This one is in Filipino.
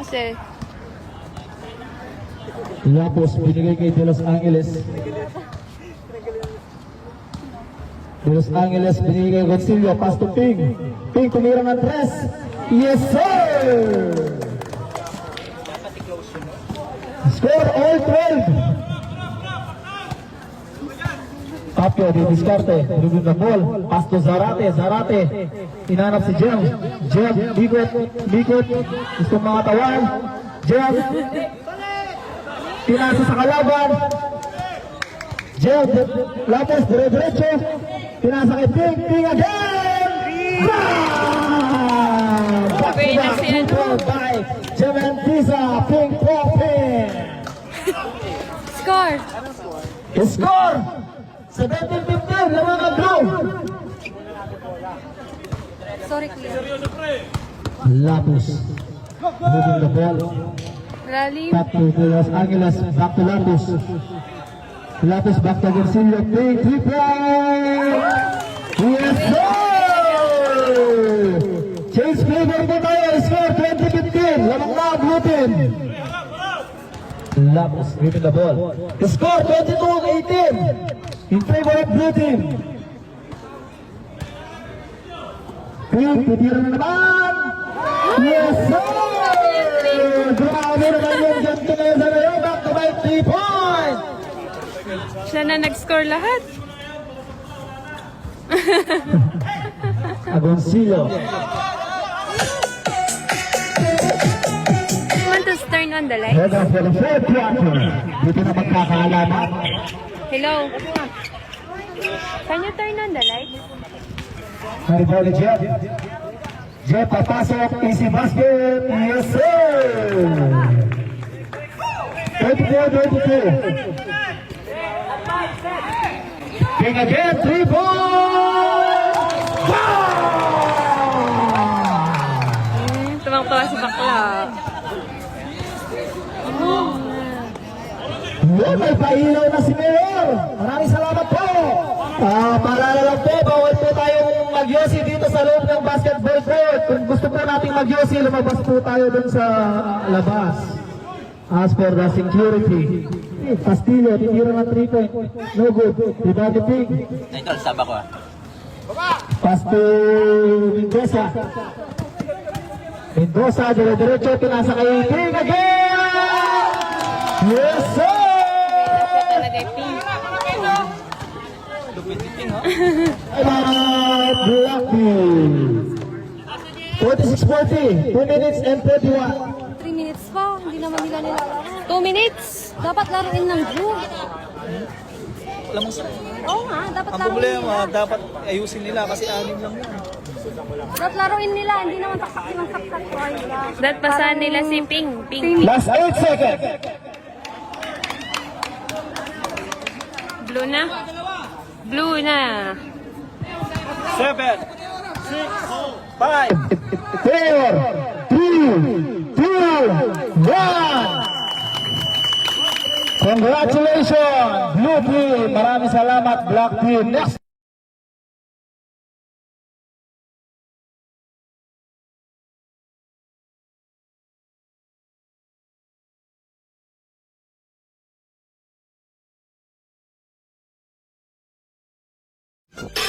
kasi. Lapos binigay kay De Los Angeles. De Los Angeles binigay kay Gonzalo. Pass to Ping. Ping tumira ng 3. Yes sir! Score all 12. Tapio di diskarte, rubin na ball, pass to Zarate, Zarate, inanap si Jem, Jem, bikot, gusto mga tawan, Jem, pinasa sa kalaban, Jem, Lapos, dire-diretso, pinasa kay Ping, Ping again! Back to back, control by Jem and Pisa, Ping, Ping! Score! Score! 17-15, lamang ang blue! Sorry, Kuya. Lapos, moving the ball. Lalim. Back to Los Angeles, back to Lapos. Lapos back to Garcia, Ping, 3-point! Yes, sir! Change flavor po tayo, score 20-15, lamang na ang blue team. Lapos, moving the ball. Score 22-18 in favor of blue team. Ping, titira na naman! Yes, sir! Grabe naman yung ganito ngayon sa ngayon. Back to by 3 points! Siya na nag-score lahat. Agoncillo. Want to turn on the light? Head off for the fourth quarter. Dito na magkakaalaman. Hello? Can you turn on the light? Haribo ni Jeff. Jeff, papasok. Easy basket. Yes, sir! 24-22. King again, 3 points! Tumang-tuwa si Bakla. May pailaw na si Mayor. Maraming salamat po. Paalala lang po, bawal po tayong magyosi dito sa loob ng basketball court. Kung gusto po nating magyosi, lumabas po tayo dun sa labas. As for the security, Castillo, titira ng 3 point. No good. Rebound Ping. Ito, saba ko Pass to Mendoza. Mendoza, dire-diretso, pinasa kay Ping again! Yes, sir! Talaga yung pink. Blackie. 46-40, 2 minutes and 31. 3 minutes pa, hindi naman nila nilalaro. 2 minutes. Dapat laruin ng Blue. Alam mo, sir, Oo nga, dapat ang laruin problema, nila. dapat ayusin nila kasi 6 lang yun. Dapat laruin nila, hindi naman taksak ng saksak. Dapat pasahan nila si Ping. Ping. Last 8 seconds. Blue na. Blue na. 7, 6, 5. 4, 3, 2, 1. Congratulations, Blue Team. Maraming salamat, Black Team. Next. You